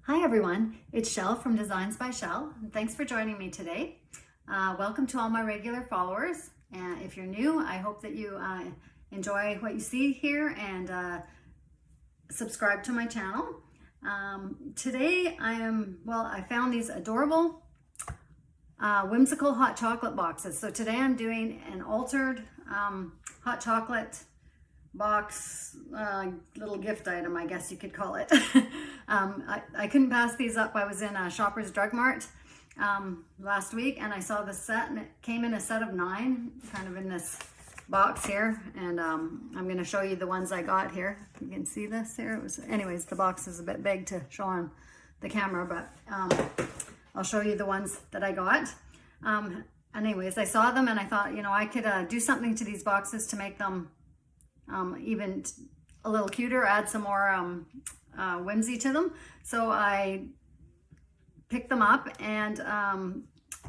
Hi everyone, it's Shell from Designs by Shell. Thanks for joining me today. Welcome to all my regular followers. And if you're new, I hope that you enjoy what you see here and subscribe to my channel. Today I found these adorable whimsical hot chocolate boxes. So today I'm doing an altered hot chocolate box, little gift item, I guess you could call it. I couldn't pass these up. I was in a Shoppers Drug Mart last week and I saw the set, and it came in a set of 9 kind of in this box here, and I'm going to show you the ones I got here. You can see this here. Anyways, the box is a bit big to show on the camera, but I'll show you the ones that I got. Anyways, I saw them and I thought, I could do something to these boxes to make them even a little cuter, add some more whimsy to them. So I picked them up, and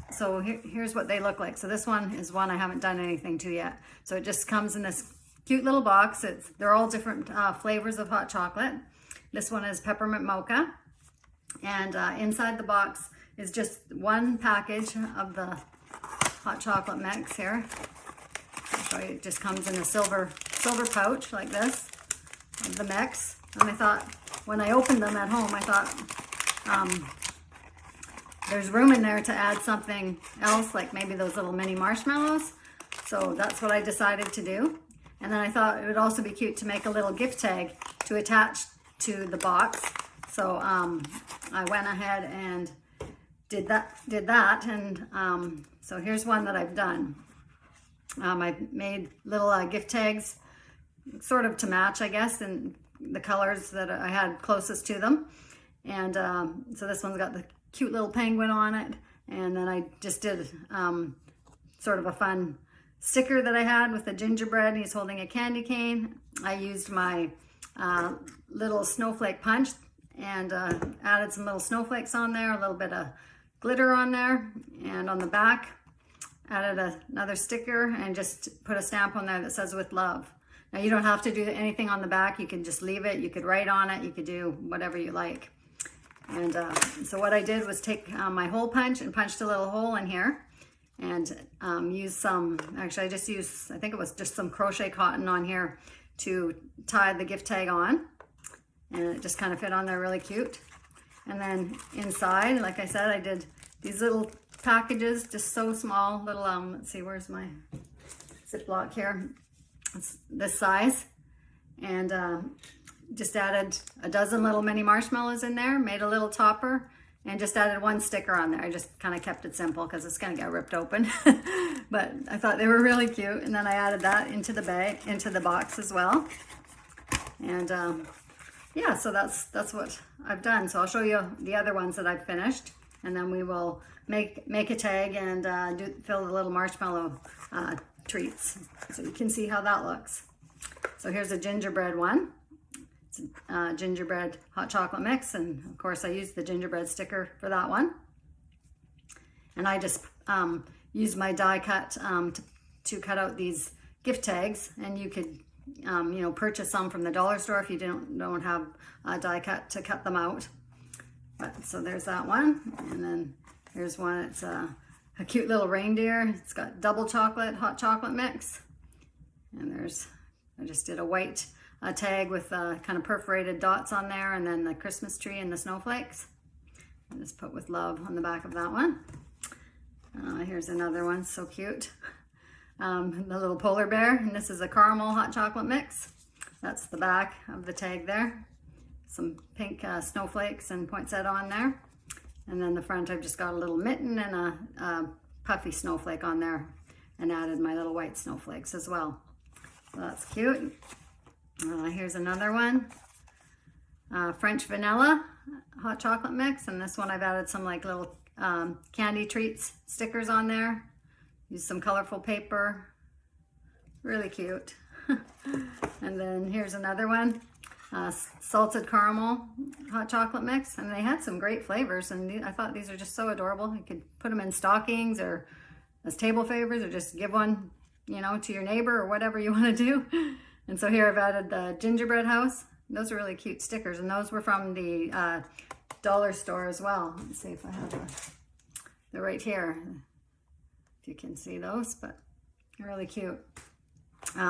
so here's what they look like. So this one is one I haven't done anything to yet. So it just comes in this cute little box. They're all different flavors of hot chocolate. This one is peppermint mocha, and inside the box is just one package of the hot chocolate mix here. I'll show you. It just comes in a silver pouch like this of the mix. And I thought, when I opened them at home, I thought there's room in there to add something else, like maybe those little mini marshmallows. So that's what I decided to do. And then I thought it would also be cute to make a little gift tag to attach to the box. So I went ahead and did that. And so here's one that I've done. I've made little gift tags sort of to match, I guess, in the colors that I had closest to them. And so this one's got the cute little penguin on it. And then I just did sort of a fun sticker that I had with the gingerbread. He's holding a candy cane. I used my little snowflake punch and added some little snowflakes on there, a little bit of glitter on there. And on the back, added another sticker and just put a stamp on there that says "with love." Now you don't have to do anything on the back. You can just leave it. You could write on it. You could do whatever you like. And so what I did was take my hole punch and punched a little hole in here, and use some, actually I just used, I think it was just some crochet cotton on here to tie the gift tag on. And it just kind of fit on there really cute. And then inside, like I said, I did these little packages, just so small, little, let's see, where's my Ziploc here? It's this size. And just added a dozen little mini marshmallows in there, made a little topper, and just added one sticker on there. I just kind of kept it simple because it's going to get ripped open. But I thought they were really cute. And then I added that into the bag, into the box as well. And yeah, so that's what I've done. So I'll show you the other ones that I've finished, and then we will make a tag and fill the little marshmallow treats, so you can see how that looks. So here's a gingerbread one. It's a gingerbread hot chocolate mix, and of course I used the gingerbread sticker for that one. And I just used my die cut to cut out these gift tags, and you could purchase some from the dollar store if you don't have a die cut to cut them out. But so there's that one, and then here's one. It's a cute little reindeer. It's got double chocolate, hot chocolate mix. And I just did a white tag with kind of perforated dots on there, and then the Christmas tree and the snowflakes. I just put "with love" on the back of that one. Here's another one, so cute. The little polar bear, and this is a caramel hot chocolate mix. That's the back of the tag there. Some pink snowflakes and poinsettia on there. And then the front, I've just got a little mitten and a puffy snowflake on there, and added my little white snowflakes as well. So that's cute. Here's another one. French vanilla hot chocolate mix, and this one I've added some like little candy treats stickers on there. Use some colorful paper. Really cute. And then here's another one. Salted caramel hot chocolate mix, and they had some great flavors, and I thought these are just so adorable. You could put them in stockings or as table favors, or just give one, to your neighbor or whatever you want to do. And so here I've added the gingerbread house those are really cute stickers, and those were from the dollar store as well. Let's see if I have they're right here, if you can see those, but they're really cute.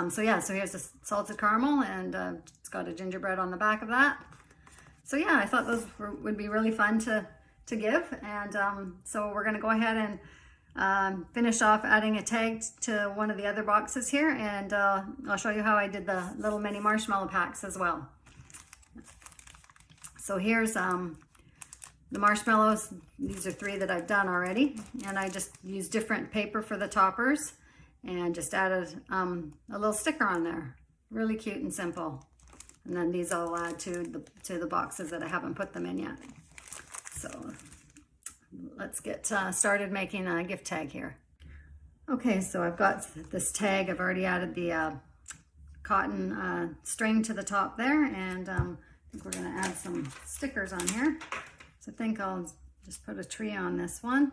So yeah, so here's the salted caramel, and it's got a gingerbread on the back of that. So yeah, I thought those would be really fun to give, and so we're gonna go ahead and finish off adding a tag to one of the other boxes here, and I'll show you how I did the little mini marshmallow packs as well. So here's the marshmallows. These are 3 that I've done already, and I just used different paper for the toppers and just added a little sticker on there. Really cute and simple. And then these I'll add to the boxes that I haven't put them in yet. So let's get started making a gift tag here. Okay, so I've got this tag. I've already added the cotton string to the top there, and I think we're gonna add some stickers on here. So I think I'll just put a tree on this one,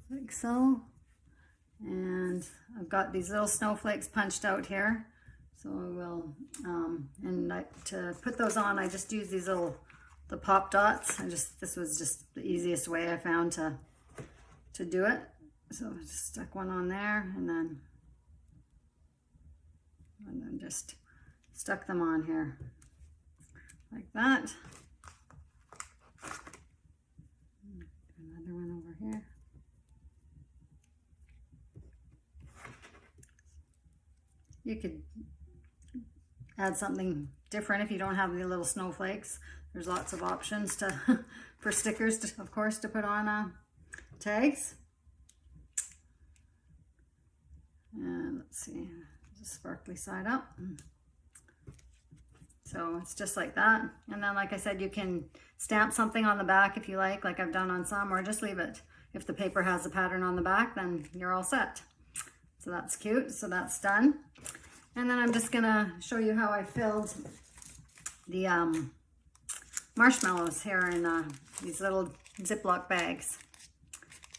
like so. And I've got these little snowflakes punched out here. So I will, to put those on, I just use these the pop dots. This was just the easiest way I found to do it. So I just stuck one on there, and then just stuck them on here like that. Another one over here. You could add something different if you don't have the little snowflakes. There's lots of options for stickers, of course, to put on tags. And let's see, the sparkly side up. So it's just like that. And then, like I said, you can stamp something on the back if you like I've done on some, or just leave it. If the paper has a pattern on the back, then you're all set. So that's cute. So that's done. And then I'm just gonna show you how I filled the marshmallows here in these little Ziploc bags.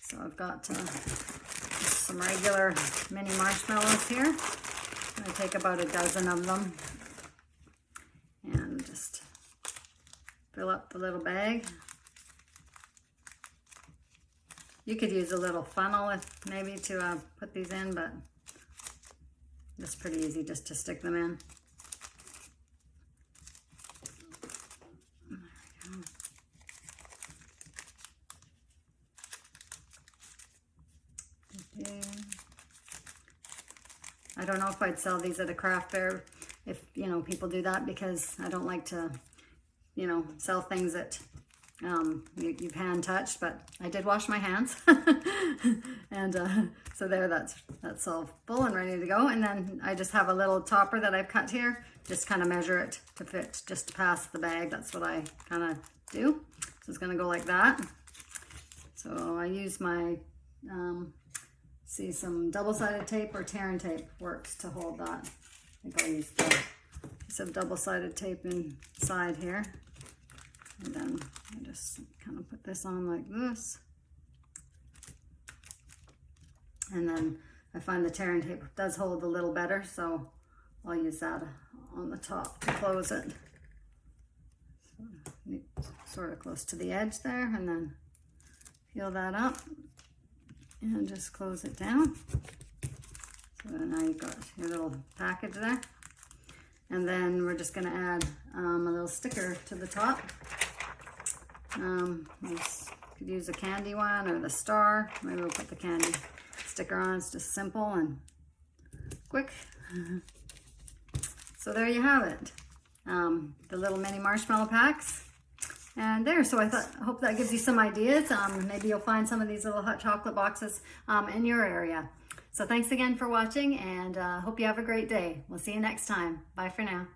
So I've got some regular mini marshmallows here. I'm gonna take about a dozen of them and just fill up the little bag. You could use a little funnel maybe to put these in, but it's pretty easy just to stick them in. There we go. I don't know if I'd sell these at a craft fair, if people do that, because I don't like to sell things that you've hand touched, but I did wash my hands. And so there, that's all full and ready to go. And then I just have a little topper that I've cut here, just kind of measure it to fit just past the bag. That's what I kind of do. So it's going to go like that. So I use my see, some double-sided tape or tearing tape works to hold that. I think I'll use some double-sided tape inside here. And then I just kind of put this on like this. And then I find the tearing tape does hold a little better, so I'll use that on the top to close it. So, sort of close to the edge there, and then peel that up and just close it down. So now you've got your little package there. And then we're just gonna add a little sticker to the top. You could use a candy one or the star. Maybe we'll put the candy sticker on. It's just simple and quick. So there you have it. The little mini marshmallow packs. And there, so I hope that gives you some ideas. Maybe you'll find some of these little hot chocolate boxes in your area. So thanks again for watching, and hope you have a great day. We'll see you next time. Bye for now.